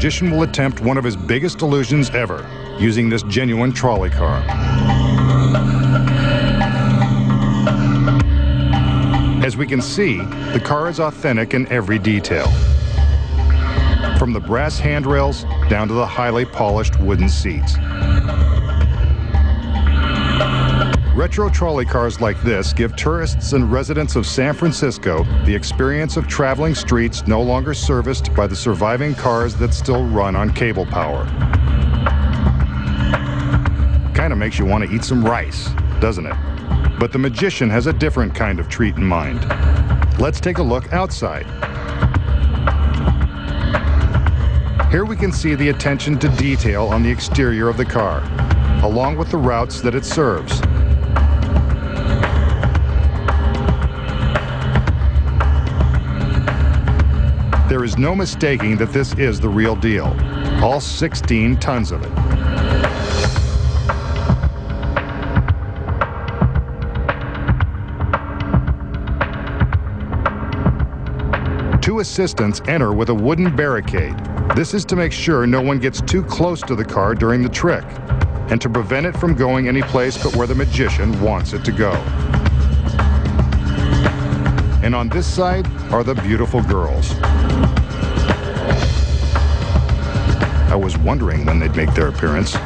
magician will attempt one of his biggest illusions ever, using this genuine trolley car. As we can see, the car is authentic in every detail. From the brass handrails down to the highly polished wooden seats. Retro trolley cars like this give tourists and residents of San Francisco the experience of traveling streets no longer serviced by the surviving cars that still run on cable power. Kind of makes you want to eat some rice, doesn't it? But the magician has a different kind of treat in mind. Let's take a look outside. Here we can see the attention to detail on the exterior of the car, along with the routes that it serves. There is no mistaking that this is the real deal, all 16 tons of it. Two assistants enter with a wooden barricade. This is to make sure no one gets too close to the car during the trick, and to prevent it from going any place but where the magician wants it to go. And on this side are the beautiful girls. I was wondering when they'd make their appearance.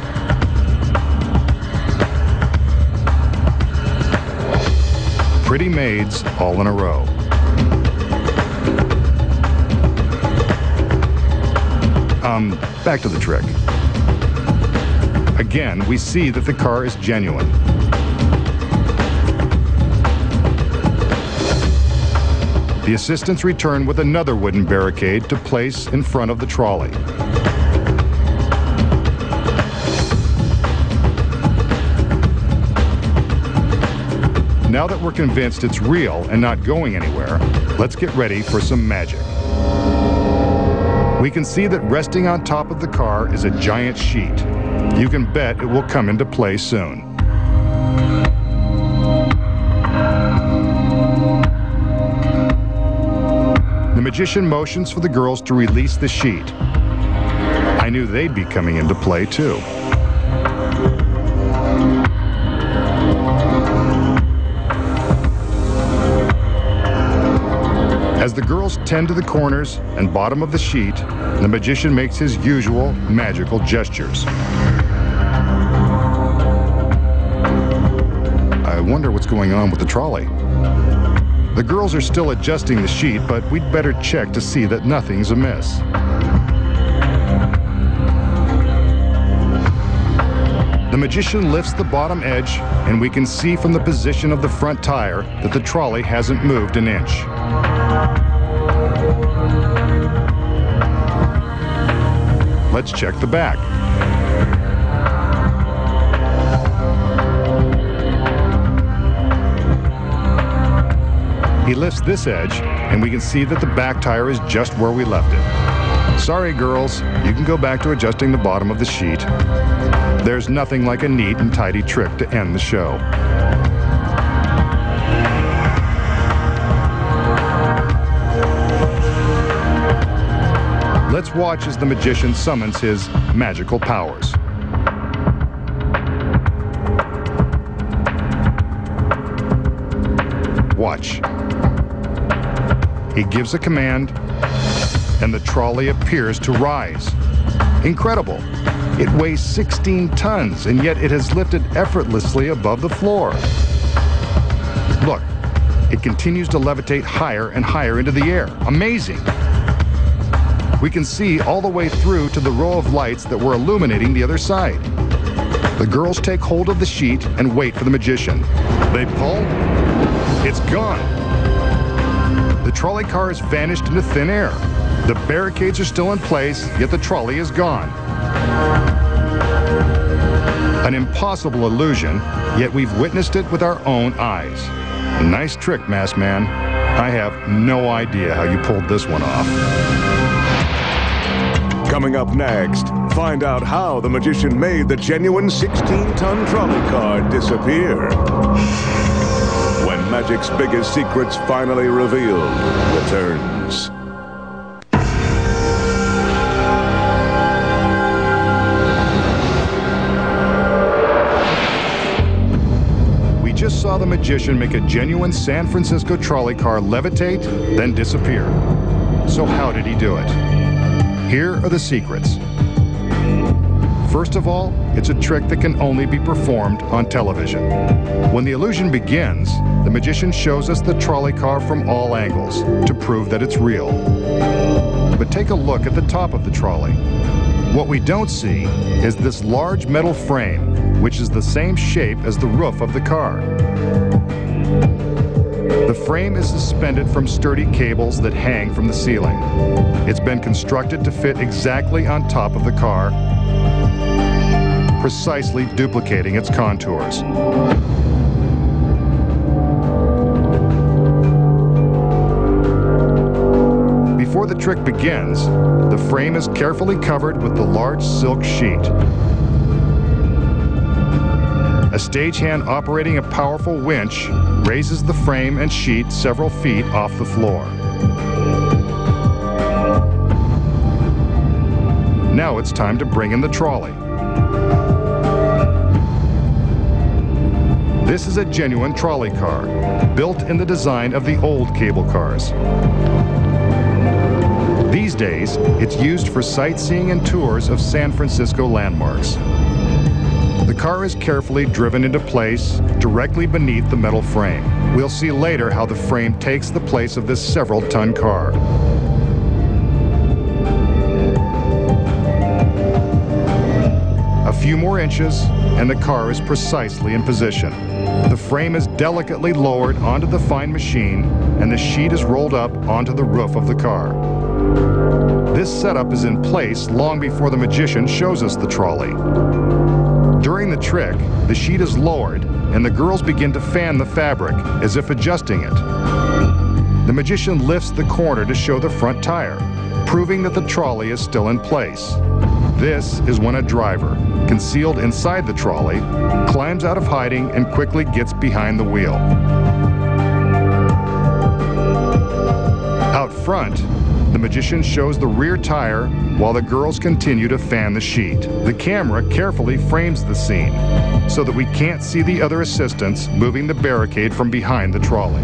Pretty maids all in a row. Back to the trick. Again, we see that the car is genuine. The assistants return with another wooden barricade to place in front of the trolley. Now that we're convinced it's real and not going anywhere, let's get ready for some magic. We can see that resting on top of the car is a giant sheet. You can bet it will come into play soon. The magician motions for the girls to release the sheet. I knew they'd be coming into play too. As the girls tend to the corners and bottom of the sheet, the magician makes his usual magical gestures. I wonder what's going on with the trolley. The girls are still adjusting the sheet, but we'd better check to see that nothing's amiss. The magician lifts the bottom edge, and we can see from the position of the front tire that the trolley hasn't moved an inch. Let's check the back. He lifts this edge, and we can see that the back tire is just where we left it. Sorry, girls, you can go back to adjusting the bottom of the sheet. There's nothing like a neat and tidy trick to end the show. Let's watch as the magician summons his magical powers. Watch. He gives a command, and the trolley appears to rise. Incredible. It weighs 16 tons, and yet it has lifted effortlessly above the floor. Look, it continues to levitate higher and higher into the air. Amazing. We can see all the way through to the row of lights that were illuminating the other side. The girls take hold of the sheet and wait for the magician. They pull. It's gone. The trolley car has vanished into thin air. The barricades are still in place, yet the trolley is gone. An impossible illusion, yet we've witnessed it with our own eyes. Nice trick, Masked Man. I have no idea how you pulled this one off. Coming up next, find out how the magician made the genuine 16-ton trolley car disappear. When magic's biggest secrets finally revealed returns. just saw the magician make a genuine San Francisco trolley car levitate, then disappear. So how did he do it? Here are the secrets. First of all, it's a trick that can only be performed on television. When the illusion begins, the magician shows us the trolley car from all angles to prove that it's real. But take a look at the top of the trolley. What we don't see is this large metal frame, which is the same shape as the roof of the car. The frame is suspended from sturdy cables that hang from the ceiling. It's been constructed to fit exactly on top of the car, precisely duplicating its contours. Before the trick begins, the frame is carefully covered with the large silk sheet. A stagehand operating a powerful winch raises the frame and sheet several feet off the floor. Now it's time to bring in the trolley. This is a genuine trolley car, built in the design of the old cable cars. These days, it's used for sightseeing and tours of San Francisco landmarks. The car is carefully driven into place directly beneath the metal frame. We'll see later how the frame takes the place of this several-ton car. A few more inches, and the car is precisely in position. The frame is delicately lowered onto the fine machine, and the sheet is rolled up onto the roof of the car. This setup is in place long before the magician shows us the trolley. During the trick, the sheet is lowered, and the girls begin to fan the fabric, as if adjusting it. The magician lifts the corner to show the front tire, proving that the trolley is still in place. This is when a driver, concealed inside the trolley, climbs out of hiding and quickly gets behind the wheel. Out front, the magician shows the rear tire while the girls continue to fan the sheet. The camera carefully frames the scene so that we can't see the other assistants moving the barricade from behind the trolley.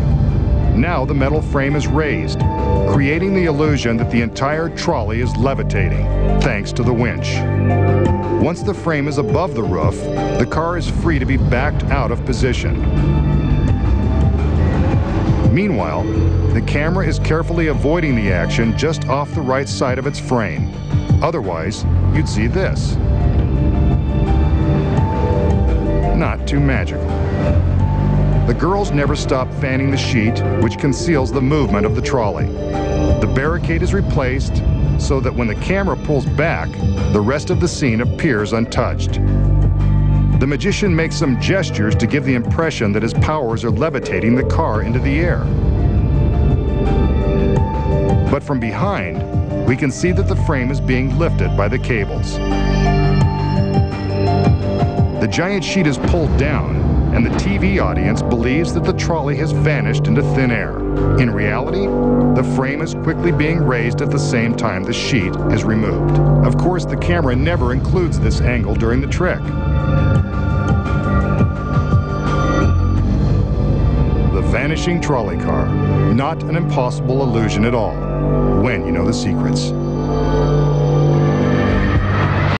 Now the metal frame is raised, creating the illusion that the entire trolley is levitating, thanks to the winch. Once the frame is above the roof, the car is free to be backed out of position. Meanwhile, the camera is carefully avoiding the action just off the right side of its frame. Otherwise, you'd see this. Not too magical. The girls never stop fanning the sheet, which conceals the movement of the trolley. The barricade is replaced so that when the camera pulls back, the rest of the scene appears untouched. The magician makes some gestures to give the impression that his powers are levitating the car into the air. But from behind, we can see that the frame is being lifted by the cables. The giant sheet is pulled down, and the TV audience believes that the trolley has vanished into thin air. In reality, the frame is quickly being raised at the same time the sheet is removed. Of course, the camera never includes this angle during the trick. The vanishing trolley car. Not an impossible illusion at all, when you know the secrets.